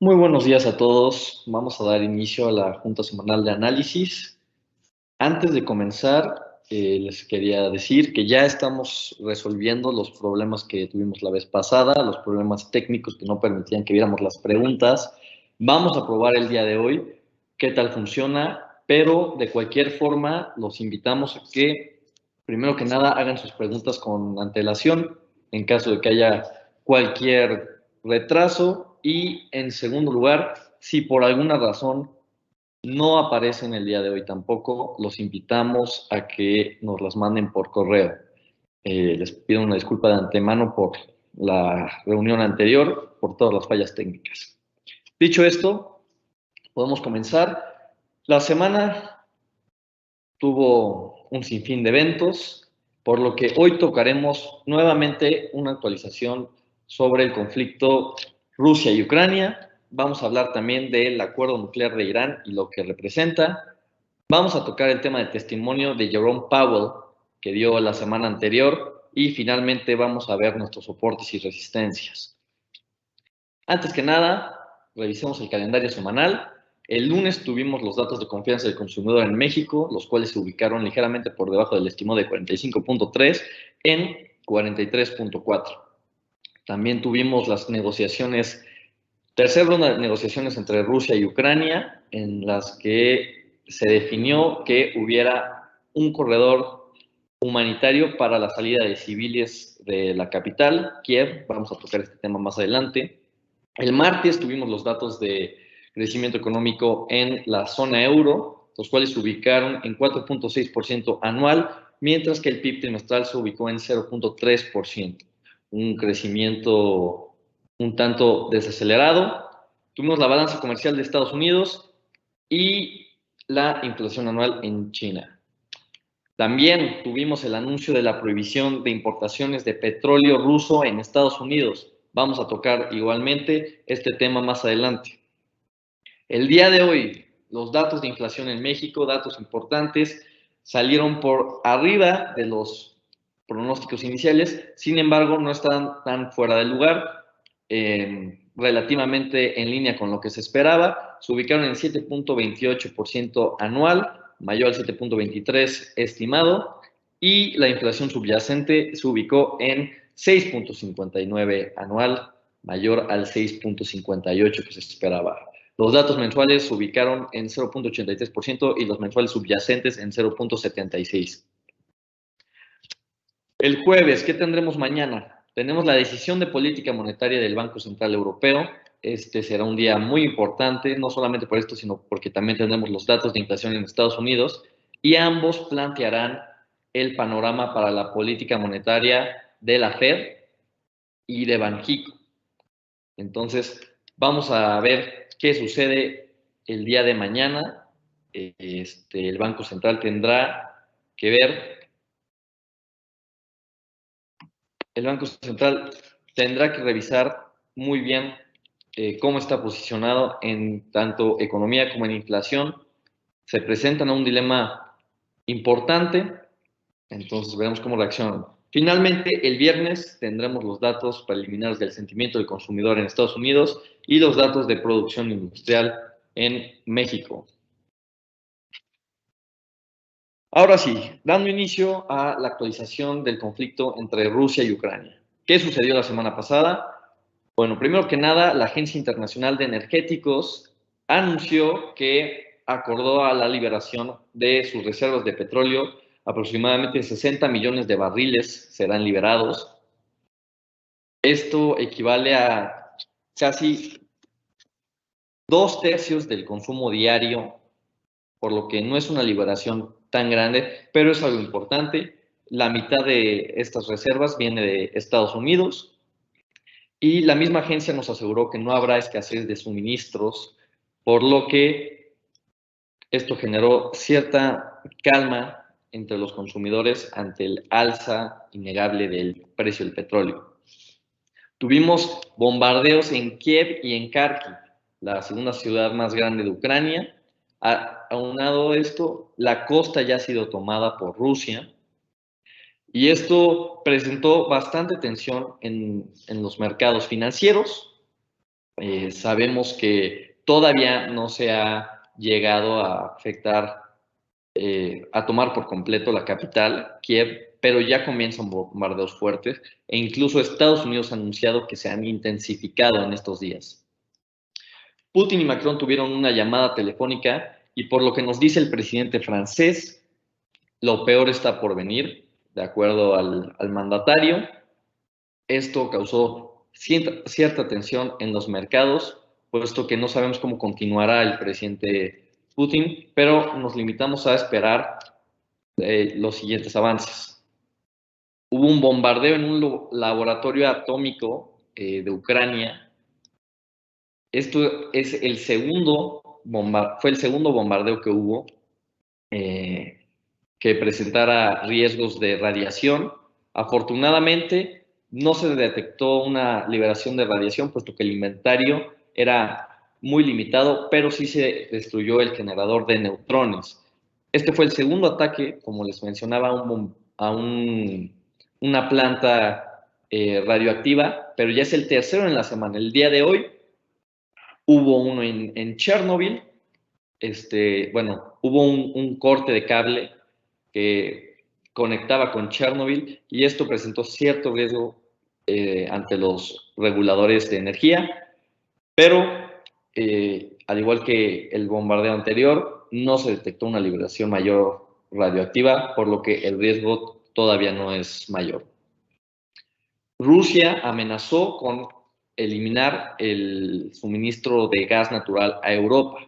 Muy buenos días a todos. Vamos a dar inicio a la Junta Semanal de Análisis. Antes de comenzar, les quería decir que ya estamos resolviendo los problemas que tuvimos la vez pasada, los problemas técnicos que no permitían que viéramos las preguntas. Vamos a probar el día de hoy qué tal funciona, pero de cualquier forma los invitamos a que, primero que nada, hagan sus preguntas con antelación en caso de que haya cualquier retraso y, en segundo lugar, si por alguna razón no aparecen el día de hoy tampoco, los invitamos a que nos las manden por correo. Les pido una disculpa de antemano por la reunión anterior, por todas las fallas técnicas. Dicho esto, podemos comenzar. La semana tuvo un sinfín de eventos, por lo que hoy tocaremos nuevamente una actualización sobre el conflicto Rusia y Ucrania. Vamos a hablar también del acuerdo nuclear de Irán y lo que representa. Vamos a tocar el tema del testimonio de Jerome Powell que dio la semana anterior y finalmente vamos a ver nuestros soportes y resistencias. Antes que nada, revisemos el calendario semanal. El lunes tuvimos los datos de confianza del consumidor en México, los cuales se ubicaron ligeramente por debajo del estimado de 45.3 en 43.4. También tuvimos las negociaciones, tercera ronda de negociaciones entre Rusia y Ucrania, en las que se definió que hubiera un corredor humanitario para la salida de civiles de la capital, Kiev. Vamos a tocar este tema más adelante. El martes tuvimos los datos de crecimiento económico en la zona euro, los cuales se ubicaron en 4.6% anual, mientras que el PIB trimestral se ubicó en 0.3%, un crecimiento un tanto desacelerado. Tuvimos la balanza comercial de Estados Unidos y la inflación anual en China. También tuvimos el anuncio de la prohibición de importaciones de petróleo ruso en Estados Unidos. Vamos a tocar igualmente este tema más adelante. El día de hoy, los datos de inflación en México, datos importantes, salieron por arriba de los pronósticos iniciales, sin embargo, no están tan fuera del lugar, relativamente en línea con lo que se esperaba, se ubicaron en 7.28% anual, mayor al 7.23% estimado, y la inflación subyacente se ubicó en 6.59% anual, mayor al 6.58% que se esperaba. Los datos mensuales se ubicaron en 0.83% y los mensuales subyacentes en 0.76%. El jueves, ¿qué tendremos mañana? Tenemos la decisión de política monetaria del Banco Central Europeo. Este será un día muy importante, no solamente por esto, sino porque también tendremos los datos de inflación en Estados Unidos y ambos plantearán el panorama para la política monetaria de la Fed y de Banxico. Entonces, vamos a ver qué sucede el día de mañana. El Banco Central tendrá que ver, el Banco Central tendrá que revisar muy bien cómo está posicionado en tanto economía como en inflación. Se presentan a un dilema importante, entonces veremos cómo reaccionan. Finalmente, el viernes tendremos los datos preliminares del sentimiento del consumidor en Estados Unidos y los datos de producción industrial en México. Ahora sí, dando inicio a la actualización del conflicto entre Rusia y Ucrania. ¿Qué sucedió la semana pasada? Bueno, primero que nada, la Agencia Internacional de Energéticos anunció que acordó a la liberación de sus reservas de petróleo. Aproximadamente 60 millones de barriles serán liberados. Esto equivale a casi 2/3 del consumo diario, por lo que no es una liberación tan grande, pero es algo importante. La mitad de estas reservas viene de Estados Unidos y la misma agencia nos aseguró que no habrá escasez de suministros, por lo que esto generó cierta calma entre los consumidores ante el alza innegable del precio del petróleo. Tuvimos bombardeos en Kiev y en Kharkiv, la segunda ciudad más grande de Ucrania. Aunado a esto, la costa ya ha sido tomada por Rusia y esto presentó bastante tensión en los mercados financieros. Sabemos que todavía no se ha llegado a afectar, a tomar por completo la capital, Kiev, pero ya comienzan bombardeos fuertes e incluso Estados Unidos ha anunciado que se han intensificado en estos días. Putin y Macron tuvieron una llamada telefónica y por lo que nos dice el presidente francés, lo peor está por venir, de acuerdo al mandatario. Esto causó cierta tensión en los mercados, puesto que no sabemos cómo continuará el presidente Putin, pero nos limitamos a esperar los siguientes avances. Hubo un bombardeo en un laboratorio atómico de Ucrania. Esto es fue el segundo bombardeo que hubo que presentara riesgos de radiación. Afortunadamente, no se detectó una liberación de radiación, puesto que el inventario era muy limitado, pero sí se destruyó el generador de neutrones. Este fue el segundo ataque, como les mencionaba, a una planta radioactiva, pero ya es el tercero en la semana. El día de hoy hubo uno en Chernobyl. Bueno, hubo un corte de cable que conectaba con Chernobyl y esto presentó cierto riesgo ante los reguladores de energía, pero al igual que el bombardeo anterior, no se detectó una liberación mayor radioactiva, por lo que el riesgo todavía no es mayor. Rusia amenazó con eliminar el suministro de gas natural a Europa.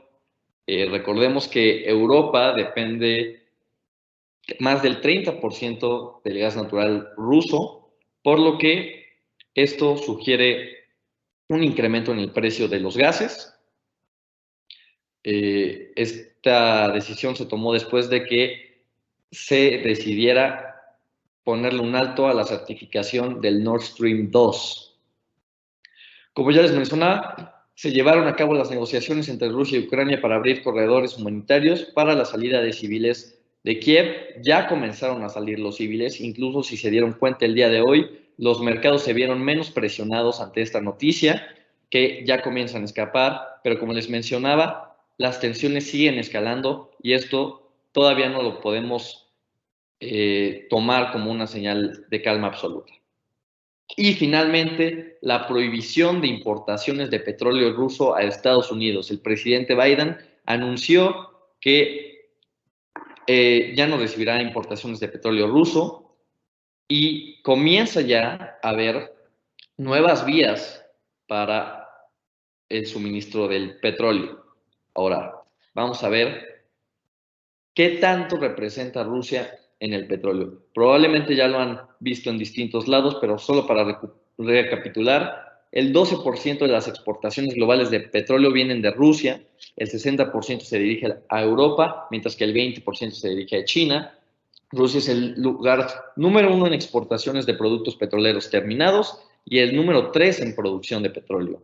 Recordemos que Europa depende más del 30% del gas natural ruso, por lo que esto sugiere un incremento en el precio de los gases. Esta decisión se tomó después de que se decidiera ponerle un alto a la certificación del Nord Stream 2. Como ya les mencionaba, se llevaron a cabo las negociaciones entre Rusia y Ucrania para abrir corredores humanitarios para la salida de civiles de Kiev. Ya comenzaron a salir los civiles, incluso si se dieron cuenta el día de hoy, los mercados se vieron menos presionados ante esta noticia, que ya comienzan a escapar, pero como les mencionaba, las tensiones siguen escalando y esto todavía no lo podemos tomar como una señal de calma absoluta. Y finalmente, la prohibición de importaciones de petróleo ruso a Estados Unidos. El presidente Biden anunció que ya no recibirá importaciones de petróleo ruso y comienza ya a haber nuevas vías para el suministro del petróleo. Ahora, vamos a ver qué tanto representa Rusia en el petróleo. Probablemente ya lo han visto en distintos lados, pero solo para recapitular, el 12% de las exportaciones globales de petróleo vienen de Rusia, el 60% se dirige a Europa, mientras que el 20% se dirige a China. Rusia es el lugar número 1 en exportaciones de productos petroleros terminados y el número 3 en producción de petróleo.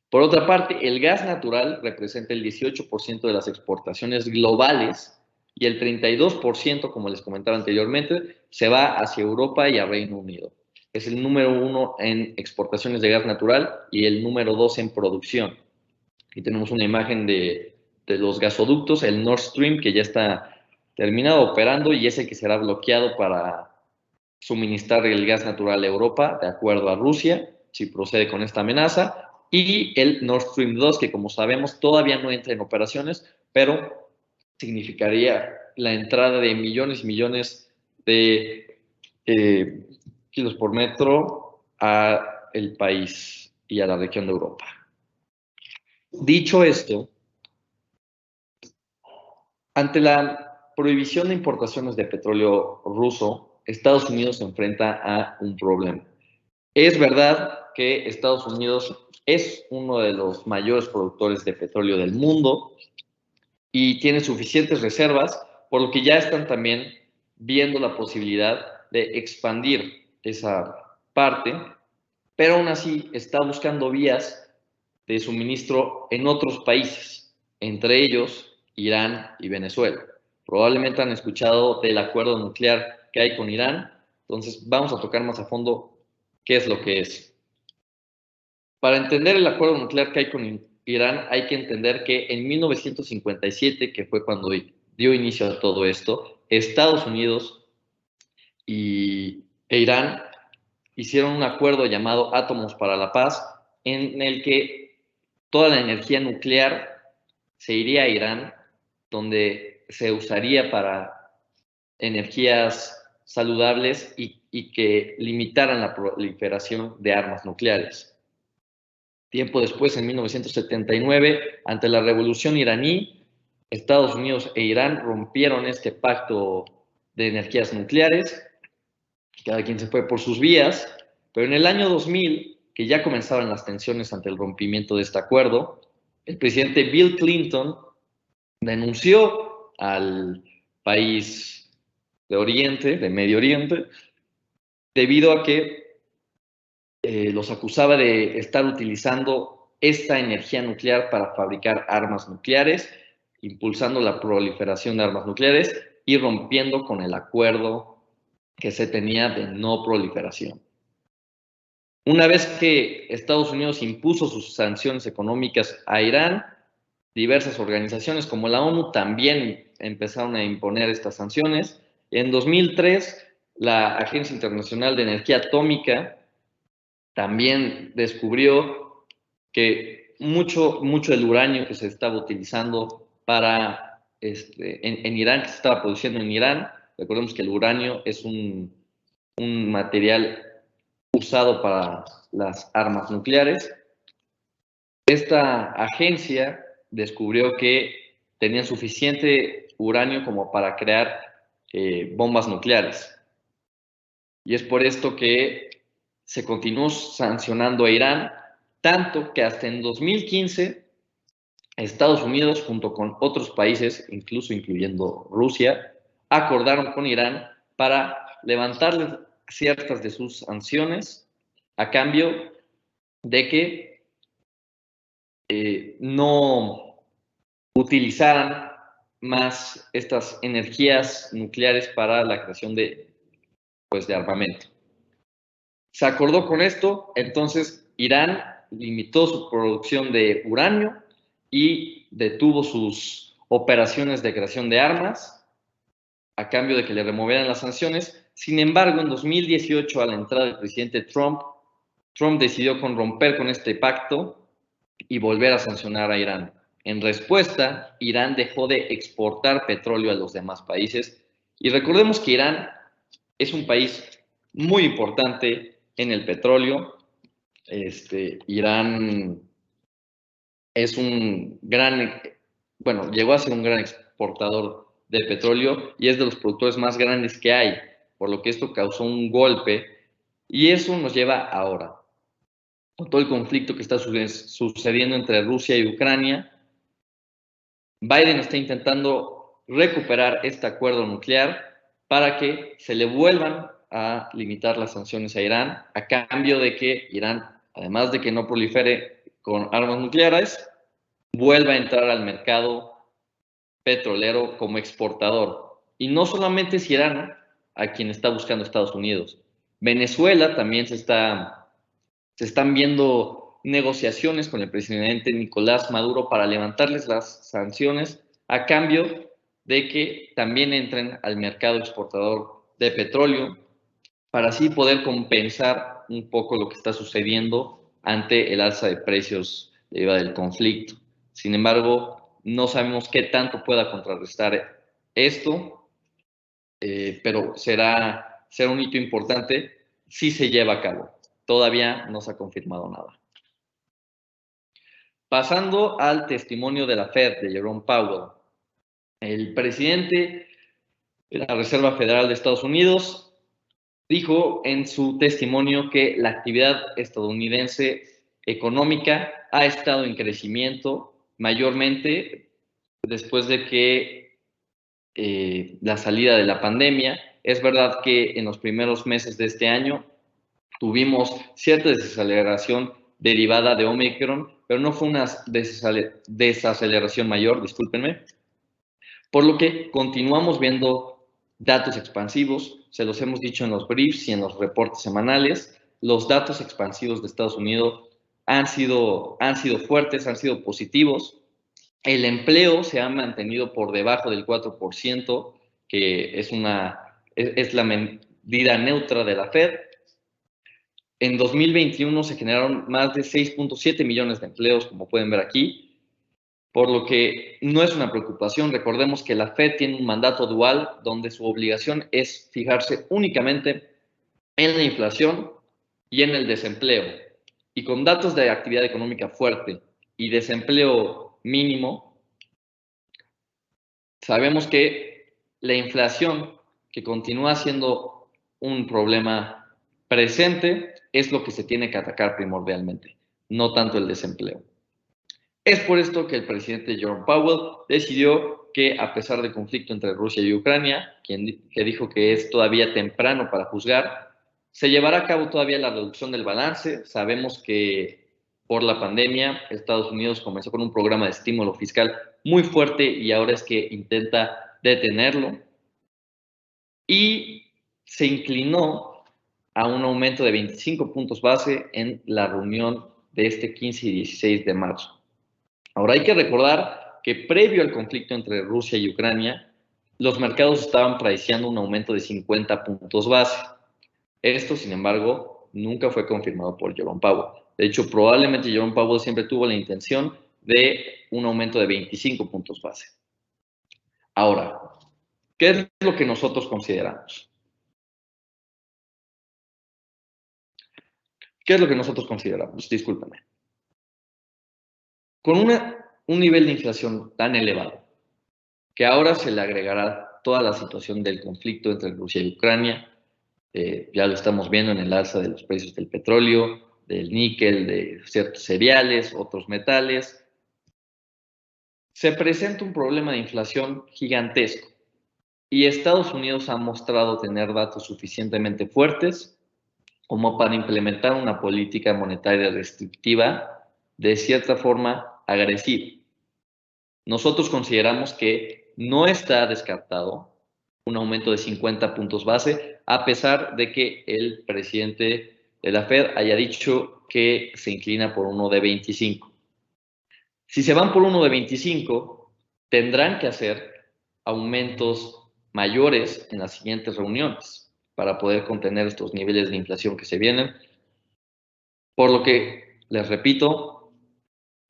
Por otra parte, el gas natural representa el 18% de las exportaciones globales y el 32%, como les comentaba anteriormente, se va hacia Europa y a Reino Unido. Es el número 1 en exportaciones de gas natural y el número 2 en producción. Aquí tenemos una imagen de los gasoductos, el Nord Stream, que ya está terminado operando y es el que será bloqueado para suministrar el gas natural a Europa, de acuerdo a Rusia, si procede con esta amenaza, y el Nord Stream 2, que como sabemos todavía no entra en operaciones, pero significaría la entrada de millones y millones de kilos por metro a el país y a la región de Europa. Dicho esto, ante la prohibición de importaciones de petróleo ruso, Estados Unidos se enfrenta a un problema. Es verdad que Estados Unidos es uno de los mayores productores de petróleo del mundo y tiene suficientes reservas, por lo que ya están también viendo la posibilidad de expandir esa parte, pero aún así está buscando vías de suministro en otros países, entre ellos Irán y Venezuela. Probablemente han escuchado del acuerdo nuclear que hay con Irán, entonces vamos a tocar más a fondo qué es lo que es. Para entender el acuerdo nuclear que hay con Irán, hay que entender que en 1957, que fue cuando dio inicio a todo esto, Estados Unidos e Irán hicieron un acuerdo llamado Átomos para la Paz, en el que toda la energía nuclear se iría a Irán, donde se usaría para energías saludables y que limitaran la proliferación de armas nucleares. Tiempo después, en 1979, ante la revolución iraní, Estados Unidos e Irán rompieron este pacto de energías nucleares. Cada quien se fue por sus vías, pero en el año 2000, que ya comenzaban las tensiones ante el rompimiento de este acuerdo, el presidente Bill Clinton denunció al país de Oriente, de Medio Oriente, debido a que los acusaba de estar utilizando esta energía nuclear para fabricar armas nucleares, impulsando la proliferación de armas nucleares y rompiendo con el acuerdo que se tenía de no proliferación. Una vez que Estados Unidos impuso sus sanciones económicas a Irán, diversas organizaciones como la ONU también empezaron a imponer estas sanciones. En 2003, la Agencia Internacional de Energía Atómica también descubrió que mucho del uranio que se estaba utilizando para en Irán, que se estaba produciendo en Irán, recordemos que el uranio es un material usado para las armas nucleares. Esta agencia descubrió que tenían suficiente uranio como para crear bombas nucleares. Y es por esto que se continuó sancionando a Irán, tanto que hasta en 2015 Estados Unidos, junto con otros países, incluso incluyendo Rusia, acordaron con Irán para levantarles ciertas de sus sanciones a cambio de que no utilizaran más estas energías nucleares para la creación de armamento. Se acordó con esto, entonces Irán limitó su producción de uranio y detuvo sus operaciones de creación de armas a cambio de que le removieran las sanciones. Sin embargo, en 2018, a la entrada del presidente Trump decidió romper con este pacto y volver a sancionar a Irán. En respuesta, Irán dejó de exportar petróleo a los demás países. Y recordemos que Irán es un país muy importante en el petróleo. Irán es llegó a ser un gran exportador de petróleo y es de los productores más grandes que hay, por lo que esto causó un golpe y eso nos lleva ahora, con todo el conflicto que está sucediendo entre Rusia y Ucrania. Biden está intentando recuperar este acuerdo nuclear para que se le vuelvan a limitar las sanciones a Irán, a cambio de que Irán, además de que no prolifere con armas nucleares, vuelva a entrar al mercado petrolero como exportador. Y no solamente es Irán a quien está buscando Estados Unidos. Venezuela también se están viendo negociaciones con el presidente Nicolás Maduro para levantarles las sanciones a cambio de que también entren al mercado exportador de petróleo para así poder compensar un poco lo que está sucediendo ante el alza de precios debido al conflicto. Sin embargo, no sabemos qué tanto pueda contrarrestar esto, pero será un hito importante si se lleva a cabo. Todavía no se ha confirmado nada. Pasando al testimonio de la Fed, de Jerome Powell, el presidente de la Reserva Federal de Estados Unidos dijo en su testimonio que la actividad estadounidense económica ha estado en crecimiento mayormente después de que la salida de la pandemia. Es verdad que en los primeros meses de este año tuvimos cierta desaceleración derivada de Omicron, pero no fue una desaceleración mayor, discúlpenme, por lo que continuamos viendo datos expansivos. Se los hemos dicho en los briefs y en los reportes semanales. Los datos expansivos de Estados Unidos han sido fuertes, han sido positivos. El empleo se ha mantenido por debajo del 4%, que es la medida neutra de la Fed. En 2021 se generaron más de 6.7 millones de empleos, como pueden ver aquí, por lo que no es una preocupación. Recordemos que la Fed tiene un mandato dual donde su obligación es fijarse únicamente en la inflación y en el desempleo. Y con datos de actividad económica fuerte y desempleo mínimo, sabemos que la inflación, que continúa siendo un problema presente, es lo que se tiene que atacar primordialmente, no tanto el desempleo. Es por esto que el presidente Jerome Powell decidió que, a pesar del conflicto entre Rusia y Ucrania, que dijo que es todavía temprano para juzgar, se llevará a cabo todavía la reducción del balance. Sabemos que por la pandemia Estados Unidos comenzó con un programa de estímulo fiscal muy fuerte y ahora es que intenta detenerlo. Y se inclinó a un aumento de 25 puntos base en la reunión de este 15 y 16 de marzo. Ahora hay que recordar que previo al conflicto entre Rusia y Ucrania, los mercados estaban priceando un aumento de 50 puntos base. Esto, sin embargo, nunca fue confirmado por Jerome Powell. De hecho, probablemente Jerome Powell siempre tuvo la intención de un aumento de 25 puntos base. Ahora, ¿qué es lo que nosotros consideramos? ¿Qué es lo que nosotros consideramos? Discúlpame. Con un nivel de inflación tan elevado, que ahora se le agregará toda la situación del conflicto entre Rusia y Ucrania, ya lo estamos viendo en el alza de los precios del petróleo, del níquel, de ciertos cereales, otros metales, se presenta un problema de inflación gigantesco y Estados Unidos ha mostrado tener datos suficientemente fuertes como para implementar una política monetaria restrictiva de cierta forma agresiva. Nosotros consideramos que no está descartado un aumento de 50 puntos base, a pesar de que el presidente de la Fed haya dicho que se inclina por uno de 25. Si se van por uno de 25, tendrán que hacer aumentos mayores en las siguientes reuniones para poder contener estos niveles de inflación que se vienen. Por lo que, les repito,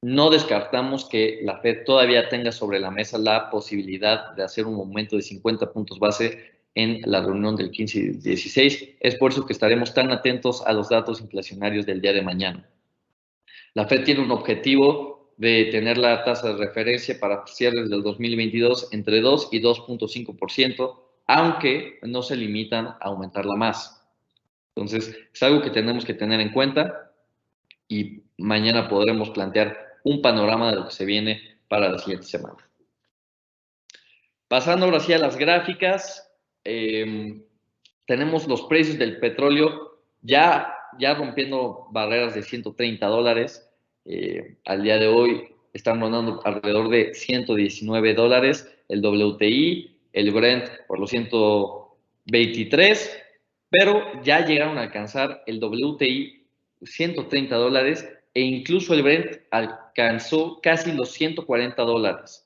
no descartamos que la Fed todavía tenga sobre la mesa la posibilidad de hacer un aumento de 50 puntos base en la reunión del 15 y 16. Es por eso que estaremos tan atentos a los datos inflacionarios del día de mañana. La Fed tiene un objetivo de tener la tasa de referencia para cierres del 2022 entre 2 y 2.5%, aunque no se limitan a aumentarla más. Entonces, es algo que tenemos que tener en cuenta y mañana podremos plantear un panorama de lo que se viene para la siguiente semana. Pasando ahora sí a las gráficas, tenemos los precios del petróleo ya rompiendo barreras de $130. Al día de hoy están rondando alrededor de $119, el WTI, el Brent por los 123, pero ya llegaron a alcanzar el WTI $130 e incluso el Brent alcanzó casi los $140.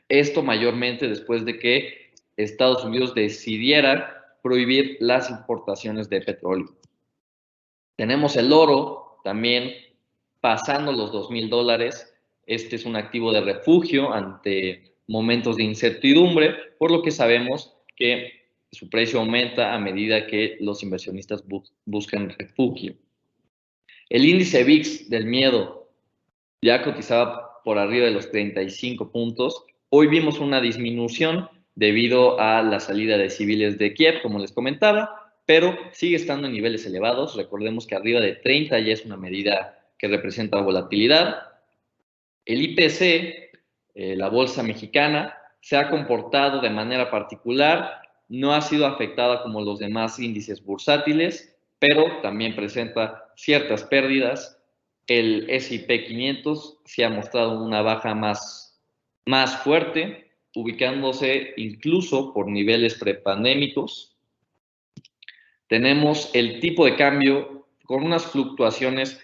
Esto mayormente después de que Estados Unidos decidiera prohibir las importaciones de petróleo. Tenemos el oro también pasando los $2,000. Este es un activo de refugio ante momentos de incertidumbre, por lo que sabemos que su precio aumenta a medida que los inversionistas buscan refugio. El índice VIX del miedo ya cotizaba por arriba de los 35 puntos. Hoy vimos una disminución debido a la salida de civiles de Kiev, como les comentaba, pero sigue estando en niveles elevados. Recordemos que arriba de 30 ya es una medida que representa volatilidad. El IPC, la bolsa mexicana, se ha comportado de manera particular, no ha sido afectada como los demás índices bursátiles, pero también presenta ciertas pérdidas. El S&P 500 se ha mostrado una baja más fuerte, ubicándose incluso por niveles prepandémicos. Tenemos el tipo de cambio con unas fluctuaciones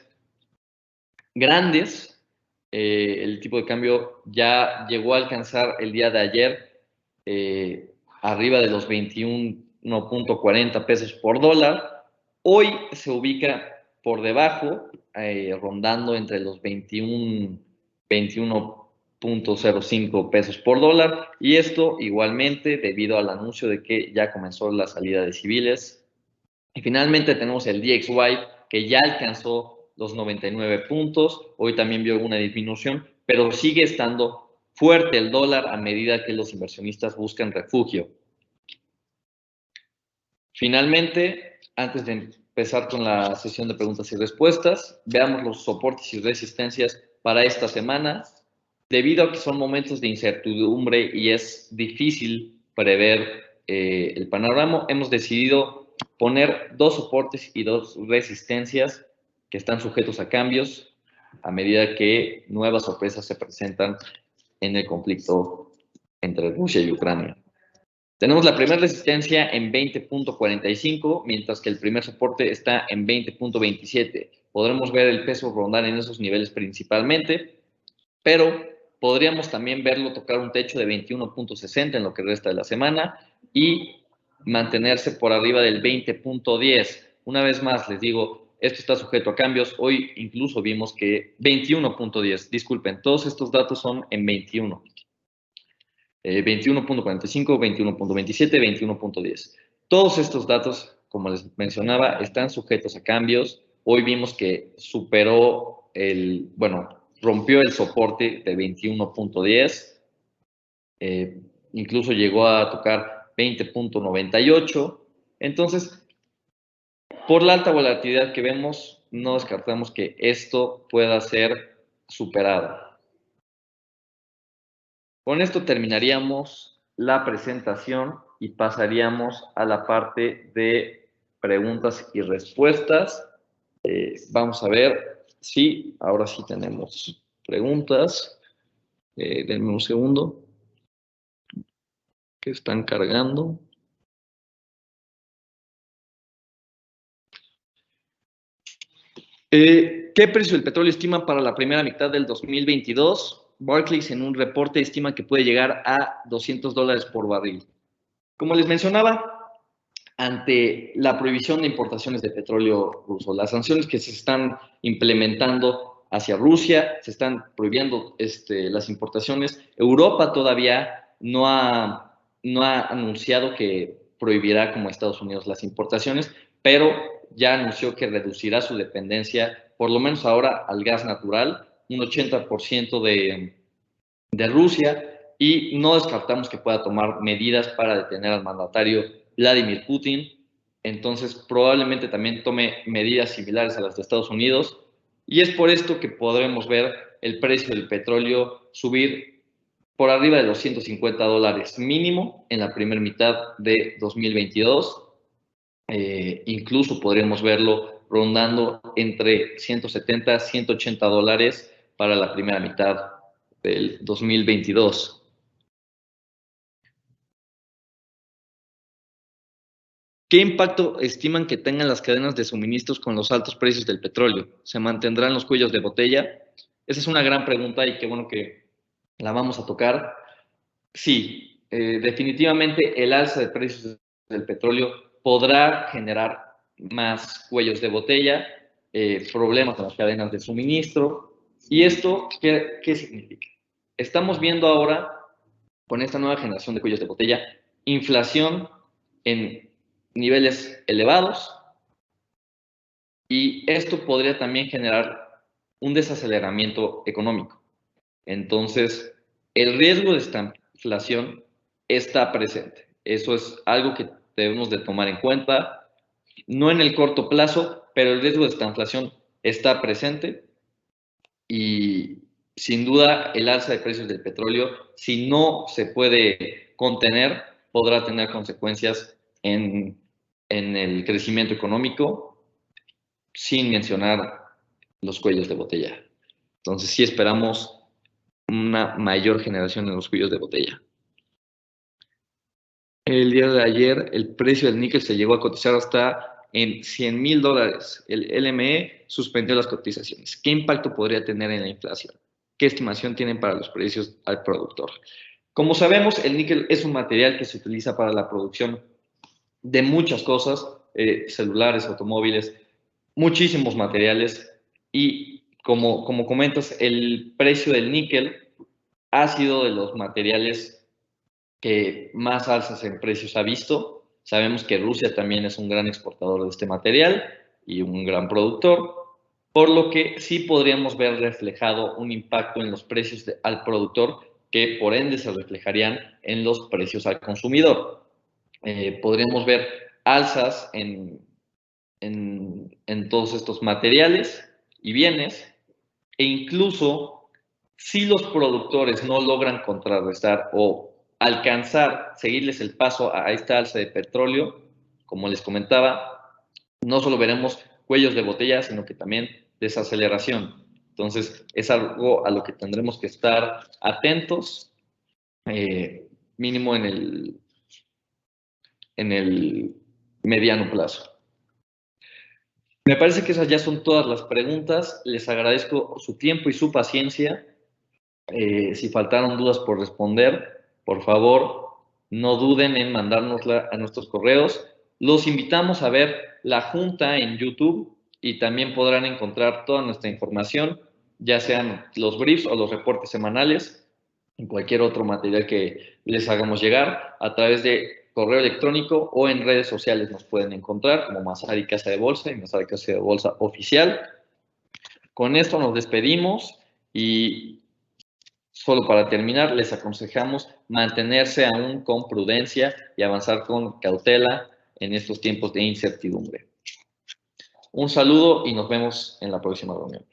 grandes. El tipo de cambio ya llegó a alcanzar el día de ayer arriba de los 21.40 pesos por dólar. Hoy se ubica por debajo, rondando entre los 21.05 pesos por dólar. Y esto igualmente debido al anuncio de que ya comenzó la salida de civiles. Y finalmente tenemos el DXY, que ya alcanzó los 99 puntos. Hoy también vio una disminución, pero sigue estando fuerte el dólar a medida que los inversionistas buscan refugio. Finalmente, antes de empezar con la sesión de preguntas y respuestas, veamos los soportes y resistencias para esta semana. Debido a que son momentos de incertidumbre y es difícil prever el panorama, hemos decidido poner 2 soportes y 2 resistencias que están sujetos a cambios a medida que nuevas sorpresas se presentan en el conflicto entre Rusia y Ucrania. Tenemos la primera resistencia en 20.45, mientras que el primer soporte está en 20.27. Podremos ver el peso rondar en esos niveles principalmente, pero podríamos también verlo tocar un techo de 21.60 en lo que resta de la semana y mantenerse por arriba del 20.10. Una vez más, les digo, esto está sujeto a cambios. Hoy incluso vimos que 21.10, disculpen, todos estos datos son en 21. 21.45, 21.27, 21.10. Todos estos datos, como les mencionaba, están sujetos a cambios. Hoy vimos que superó rompió el soporte de 21.10, incluso llegó a tocar 20.98. Entonces, por la alta volatilidad que vemos, no descartamos que esto pueda ser superado. Con esto terminaríamos la presentación y pasaríamos a la parte de preguntas y respuestas. Vamos a ver si ahora sí tenemos preguntas. Denme un segundo, que están cargando. ¿Qué precio del petróleo estima para la primera mitad del 2022? Barclays en un reporte estima que puede llegar a $200 por barril. Como les mencionaba, ante la prohibición de importaciones de petróleo ruso, las sanciones que se están implementando hacia Rusia, se están prohibiendo las importaciones. Europa todavía no ha anunciado que prohibirá como Estados Unidos las importaciones, pero ya anunció que reducirá su dependencia, por lo menos ahora, al gas natural, un 80% de Rusia, y no descartamos que pueda tomar medidas para detener al mandatario Vladimir Putin. Entonces, probablemente también tome medidas similares a las de Estados Unidos, y es por esto que podremos ver el precio del petróleo subir por arriba de los $150 mínimo en la primera mitad de 2022. Incluso podríamos verlo rondando entre 170 a $180 para la primera mitad del 2022. ¿Qué impacto estiman que tengan las cadenas de suministros con los altos precios del petróleo? ¿Se mantendrán los cuellos de botella? Esa es una gran pregunta y qué bueno que la vamos a tocar. Sí, definitivamente el alza de precios del petróleo podrá generar más cuellos de botella, problemas en las cadenas de suministro. ¿Y esto qué significa? Estamos viendo ahora, con esta nueva generación de cuellos de botella, inflación en niveles elevados, y esto podría también generar un desaceleramiento económico. Entonces, el riesgo de esta inflación está presente. Eso es algo que debemos de tomar en cuenta, no en el corto plazo, pero el riesgo de esta inflación está presente, y sin duda el alza de precios del petróleo, si no se puede contener, podrá tener consecuencias en el crecimiento económico, sin mencionar los cuellos de botella. Entonces sí esperamos una mayor generación en los cuellos de botella. El día de ayer el precio del níquel se llegó a cotizar hasta en $100,000 el LME, suspendió las cotizaciones. ¿Qué impacto podría tener en la inflación? ¿Qué estimación tienen para los precios al productor? Como sabemos, el níquel es un material que se utiliza para la producción de muchas cosas, celulares, automóviles, muchísimos materiales, y como comentas, el precio del níquel ha sido de los materiales que más alzas en precios ha visto. Sabemos que Rusia también es un gran exportador de este material y un gran productor, por lo que sí podríamos ver reflejado un impacto en los precios al productor, que por ende se reflejarían en los precios al consumidor. Podríamos ver alzas en todos estos materiales y bienes, e incluso si los productores no logran contrarrestar o alcanzar, seguirles el paso a esta alza de petróleo, como les comentaba, no solo veremos cuellos de botella, sino que también desaceleración. Entonces, es algo a lo que tendremos que estar atentos, mínimo en el mediano plazo. Me parece que esas ya son todas las preguntas. Les agradezco su tiempo y su paciencia. Si faltaron dudas por responder, por favor, no duden en mandárnosla a nuestros correos. Los invitamos a ver la junta en YouTube y también podrán encontrar toda nuestra información, ya sean los briefs o los reportes semanales, en cualquier otro material que les hagamos llegar a través de correo electrónico o en redes sociales. Nos pueden encontrar como Massari Casa de Bolsa y Massari Casa de Bolsa Oficial. Con esto nos despedimos y solo para terminar, les aconsejamos mantenerse aún con prudencia y avanzar con cautela en estos tiempos de incertidumbre. Un saludo y nos vemos en la próxima reunión.